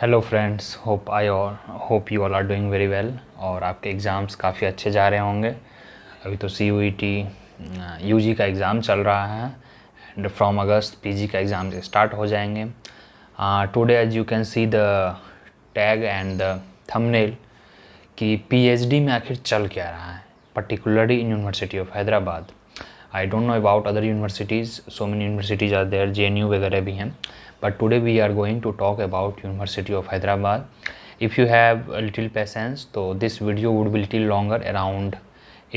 Hello friends, hope you all are doing very well और आपके exams काफ़ी अच्छे जा रहे होंगे। अभी तो CUET यूजी का एग्ज़ाम चल रहा है एंड फ्रॉम अगस्त पीजी का एग्ज़ाम स्टार्ट हो जाएंगे। Today as you can see the tag and the thumbnail कि पीएचडी में आखिर चल क्या रहा है, particularly in University of Hyderabad. I don't know about other universities, so many universities are there, JNU वगैरह भी हैं, but today we are going to talk about University of Hyderabad. If you have a little patience, तो this video would be little longer, around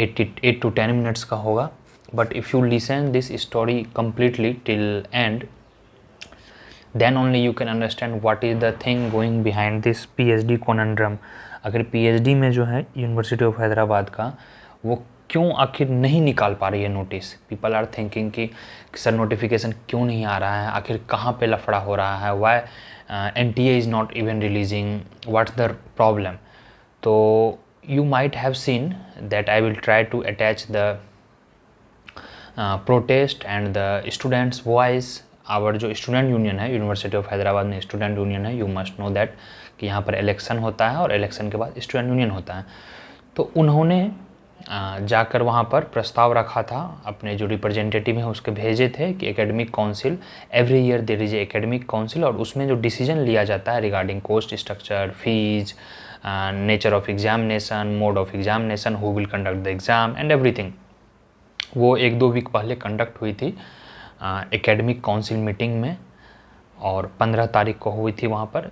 8 to 10 minutes का होगा, but if you listen this story completely till end, then only you can understand what is the thing going behind this PhD conundrum. अगर PhD में जो है university of Hyderabad का वो क्यों आखिर नहीं निकाल पा रही है नोटिस। पीपल आर थिंकिंग कि सर नोटिफिकेशन क्यों नहीं आ रहा है, आखिर कहाँ पे लफड़ा हो रहा है, why NTA is not even releasing, what's the problem. तो you might have seen that I will try to attach the protest and the students voice. Our जो स्टूडेंट यूनियन है, यूनिवर्सिटी ऑफ हैदराबाद में स्टूडेंट यूनियन है, you must know that कि यहाँ पर election होता है और इलेक्शन के बाद स्टूडेंट यूनियन होता है। तो उन्होंने जाकर वहाँ पर प्रस्ताव रखा था, अपने जो रिप्रेजेंटेटिव हैं उसके भेजे थे कि academic council, every year there is academic council, और उसमें जो डिसीजन लिया जाता है regarding cost structure, fees, nature of examination, mode of examination, who will conduct the exam and everything, वो 1-2 वीक पहले कंडक्ट हुई थी एकेडमिक काउंसिल मीटिंग में, और 15 तारीख को हुई थी वहाँ पर।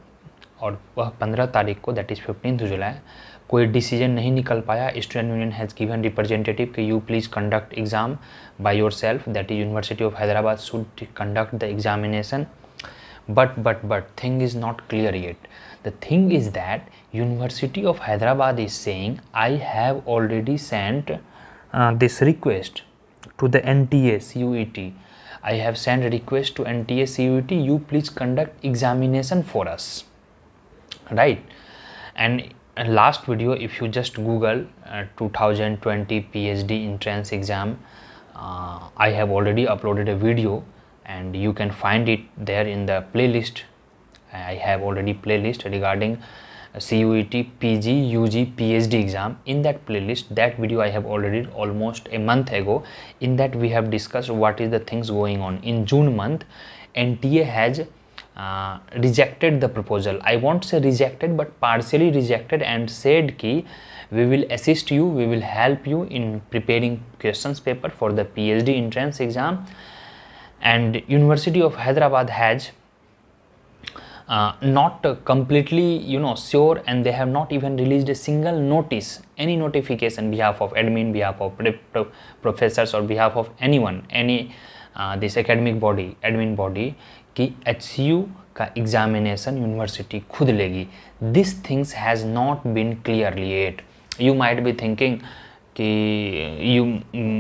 और वह 15 तारीख को, दैट इज़ 15 जुलाई, कोई डिसीजन नहीं निकल पाया। Student union has given representative कि you please conduct exam by yourself, that is university of Hyderabad should conduct the examination. But thing is not clear yet. The thing is that University of Hyderabad is saying, I have already sent this request to the NTA CUET. I have sent a request to NTA CUET, you please conduct examination for us, right? And last video, if you just Google 2020 PhD entrance exam, I have already uploaded a video and you can find it there in the playlist. I have already playlist regarding CUET PG UG PhD exam. In that playlist, that video I have already almost a month ago. In that we have discussed what is the things going on. In June month, NTA has rejected the proposal. I won't say rejected, but partially rejected, and said ki we will assist you, we will help you in preparing questions paper for the PhD entrance exam. And University of Hyderabad has not completely sure, and they have not even released a single notice, any notification behalf of admin, behalf of professors, or behalf of anyone, any this academic body, admin body, कि HCU का examination university खुद लेगी. This things has not been clearly yet. You might be thinking कि you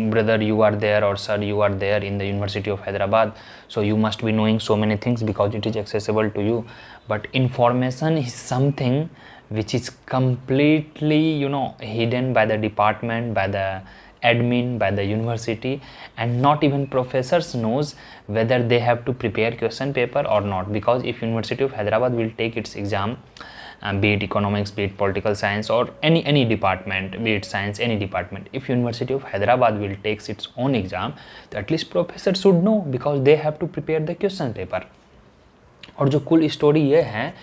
brother, you are there, or sir, you are there in the University of Hyderabad, so you must be knowing so many things because it is accessible to you. But information is something which is completely hidden by the department, by the admin, by the university, and not even professors knows whether they have to prepare question paper or not. Because if University of Hyderabad will take its exam, be it economics, be it political science, or any department, be it science, any department, if University of Hyderabad will takes its own exam, तो at least professors should know because they have to prepare the question paper. और जो कुल story ये है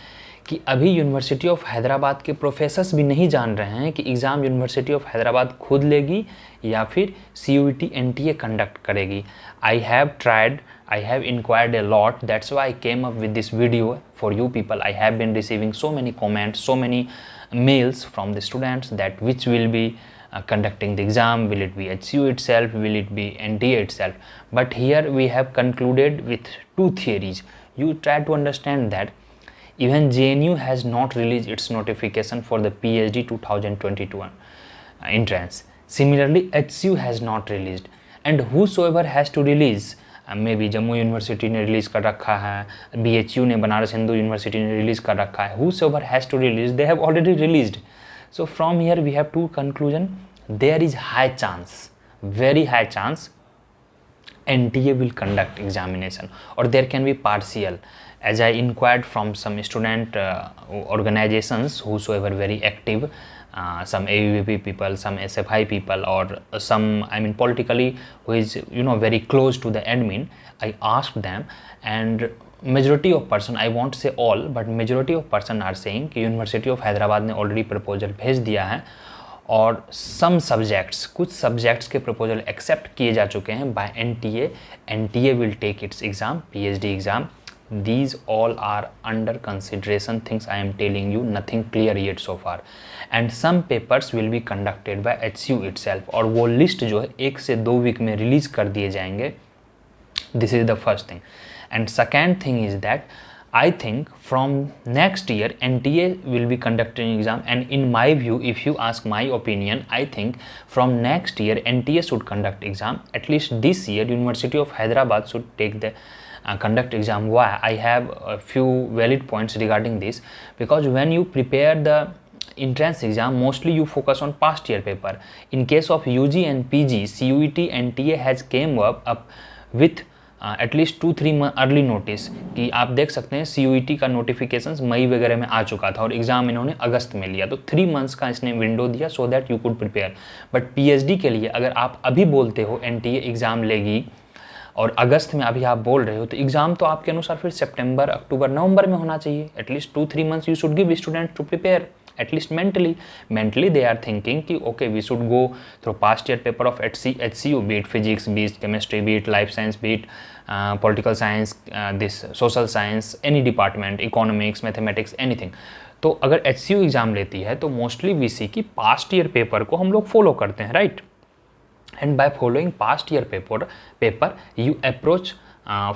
कि अभी university of Hyderabad के professors भी नहीं जान रहे हैं कि एग्ज़ाम यूनिवर्सिटी ऑफ हैदराबाद खुद लेगी या फिर CUET NTA कंडक्ट करेगी. I have tried, I have inquired a lot, that's why I came up with this video for you people. I have been receiving so many comments, so many mails from the students that which will be conducting the exam, will it be HCU itself, will it be NTA itself. But here we have concluded with two theories. You try to understand that even JNU has not released its notification for the PhD 2022 entrance. Similarly, HCU has not released, and whosoever has to release, may be Jammu university ने release कर रखा है, BHU ने, Banaras Hindu university ने release कर रखा है. Whosoever has to release, they have already released. So from here we have two conclusion. There is high chance, very high chance, NTA will conduct examination, or there can be partial. as I inquired from some student organizations whosoever very active, some AUVP people, some SFI people, or some, I mean, politically who is, you know, very close to the admin, I asked them, and majority of person, I won't say all, but majority of person are saying कि University of Hyderabad ने already proposal भेज दिया है और some subjects, कुछ subjects के proposal accept किए जा चुके हैं by NTA. NTA will take its exam, PhD exam. These all are under consideration things I am telling you, nothing clear yet so far. And some papers will be conducted by HCU itself. और वो list जो है 1 से 2 week में release कर दिए जाएंगे. This is the first thing. And second thing is that I think from next year NTA will be conducting exam, and in my view, if you ask my opinion, I think from next year NTA should conduct exam. At least this year University of Hyderabad should take the conduct exam. Why? I have a few valid points regarding this, because when you prepare the entrance exam, mostly you focus on past year paper. In case of UG and PG, CUET and TA has came up with at least 2-3 month early notice कि आप देख सकते हैं CUET का notification मई वगैरह में आ चुका था और एग्ज़ाम इन्होंने अगस्त में लिया, तो 3 मंथ्स का इसने विंडो दिया so that you could prepare. But PhD के लिए अगर आप अभी बोलते हो एनटीए एग्ज़ाम लेगी और अगस्त में अभी आप बोल रहे हो, तो एग्ज़ाम तो आपके अनुसार फिर सितंबर, अक्टूबर, नवंबर में होना चाहिए. At least 2-3 months you should give student to prepare. At least mentally they are thinking कि okay, we should go through past year paper of HCU, be it physics, be it chemistry, be it life science, be it political science, this social science, any department, economics, mathematics, anything. तो अगर HCU exam लेती है तो mostly we सी की past year paper को हम लोग follow करते हैं, right. And by following past year paper you approach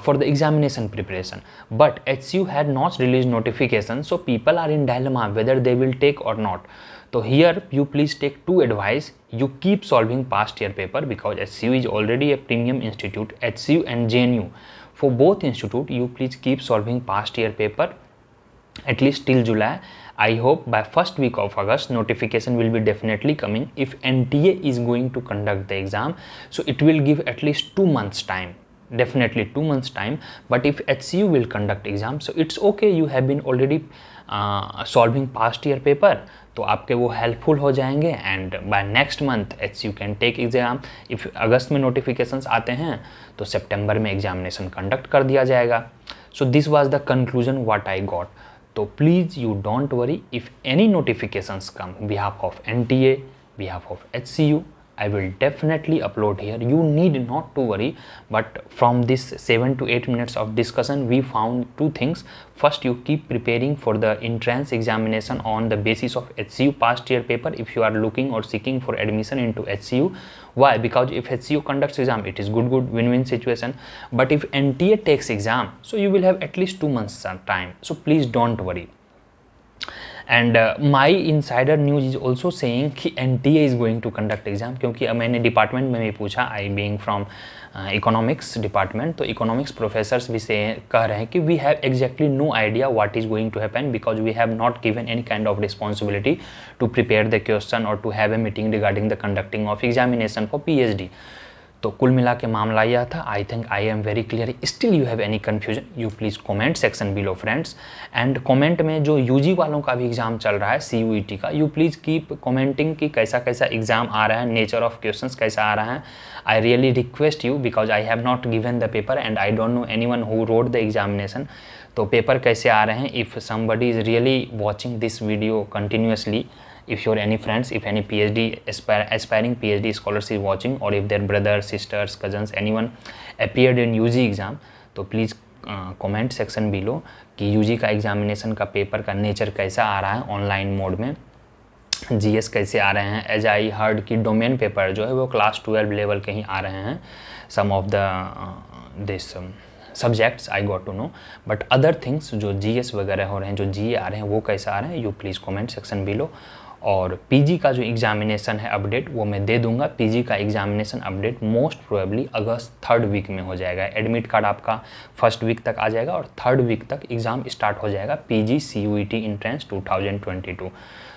for the examination preparation. But HCU had not released notification, so people are in dilemma whether they will take or not. So here you please take 2 advice. You keep solving past year paper, because HCU is already a premium institute. HCU and JNU, for both institute you please keep solving past year paper at least till July. I hope by first week of August notification will be definitely coming. If NTA is going to conduct the exam, so it will give at least 2 months time, definitely 2 months time. But if HCU will conduct exam, so it's okay, you have been already solving past year paper, तो आपके वो helpful हो जाएंगे. And by next month HCU can take exam. If अगस्त में notifications आते हैं तो सितंबर में एग्जामिनेशन कंडक्ट कर दिया जाएगा. So this was the conclusion what I got. तो please you don't worry if any notifications come behalf of NTA, behalf of HCU, I will definitely upload here. You need not to worry. But from this 7 to 8 minutes of discussion, we found 2 things. First, you keep preparing for the entrance examination on the basis of HCU past year paper if you are looking or seeking for admission into HCU. Why? Because if HCU conducts exam, it is good win-win situation. But if NTA takes exam, so you will have at least 2 months time. So please don't worry. And my insider news is also saying कि NTA is going to conduct exam, क्योंकि मैंने department में भी पूछा, I being from economics department, तो economics professors भी से कह रहे हैं कि we have exactly no idea what is going to happen, because we have not given any kind of responsibility to prepare the question और to have a meeting regarding the conducting of examination for PhD. तो कुल मिला के मामला यह था. I think I am very clear. Still you have any confusion, you please comment section below friends. And comment में जो UG वालों का भी एग्जाम चल रहा है CUET का, यू प्लीज़ कीप कमेंटिंग कि कैसा कैसा एग्जाम आ रहा है, नेचर ऑफ क्वेश्चंस कैसा आ रहा है. I really request you, because I have not given the paper and I don't no anyone who wrote the examination. तो पेपर कैसे आ रहे हैं, if somebody is really watching this video continuously, if your any friends, if any PhD aspiring PhD scholars is watching, or if their brothers, sisters, cousins, anyone appeared in UG exam, तो please comment section below कि UG का examination का paper का nature कैसा आ रहा है online mode में, GS कैसे आ रहे हैं. एज आई हर्ड कि डोमेन पेपर जो है वो क्लास 12 लेवल के ही आ रहे हैं, some of the this subjects I got to know. But other things जो GS वगैरह हो रहे हैं, जो GA आ रहे हैं, वो कैसा आ रहे हैं, you please comment section below. और PG का जो एग्जामिनेशन है अपडेट वो मैं दे दूंगा. PG का एग्जामिनेशन अपडेट मोस्ट प्रोबेबली अगस्त 3rd वीक में हो जाएगा. एडमिट कार्ड आपका 1st वीक तक आ जाएगा और 3rd वीक तक एग्ज़ाम स्टार्ट हो जाएगा PG CUET एंट्रेंस 2022.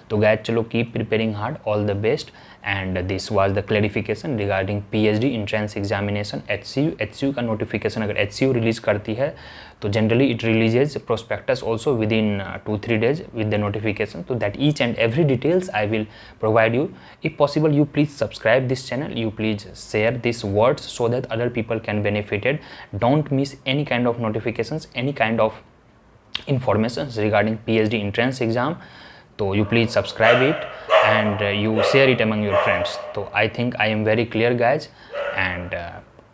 तो गाइस चलो keep preparing hard, all the best. And this was the clarification regarding PhD entrance examination. HCU का नोटिफिकेशन अगर HCU रिलीज़ करती है तो generally it releases prospectus also within 2-3 days with the notification, so that each and every details I will provide you. If possible, you please subscribe this channel, you please share these words so that other people can benefited. Don't miss any kind of notifications, any kind of information regarding PhD entrance exam. So you please subscribe it and you share it among your friends. So I think I am very clear, guys, and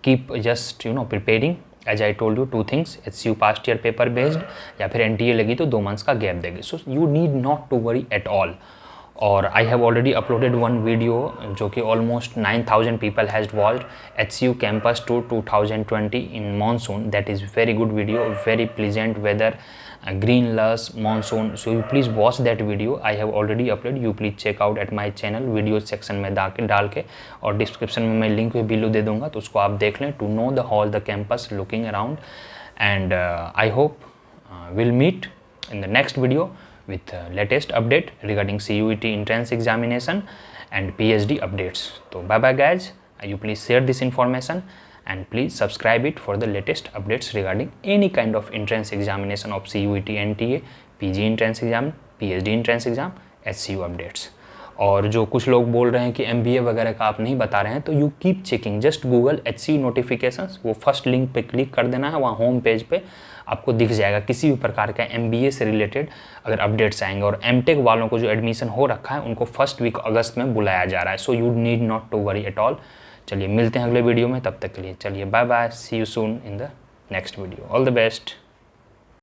keep just preparing. As I told you, 2 things, HCU past year paper based या फिर NTA लगी तो 2 months का gap देगी. So you need not to worry at all. और I have already uploaded one video जो कि almost 9,000 people has watched, HCU campus tour 2020 in monsoon. That is very good video, very pleasant weather, green lush, monsoon. So you please watch that video. I have already uploaded. You please check out at my channel, video section में डाल के, और description में मैं link भी below दे दूँगा, तो उसको आप देख लें to know the whole the campus looking around. And I hope we'll meet in the next video with latest update regarding CUET entrance examination and PhD updates. So bye bye, guys. You please share this information and please subscribe it for the latest updates regarding any kind of entrance examination of CUET, NTA, PG entrance exam, PhD entrance exam, HCU updates. और जो कुछ लोग बोल रहे हैं कि MBA वगैरह का आप नहीं बता रहे हैं, तो you keep checking, just Google HCU notifications, वो फर्स्ट लिंक पे क्लिक कर देना है, वहाँ होम पेज पे आपको दिख जाएगा किसी भी प्रकार का MBA से रिलेटेड अगर अपडेट्स आएंगे। और MTech वालों को जो एडमिशन हो रखा है उनको फर्स्ट वीक अगस्त में बुलाया जा रहा है। So you need not to worry at all. चलिए मिलते हैं अगले वीडियो में, तब तक के लिए चलिए bye bye, see you soon in the next video, all the best.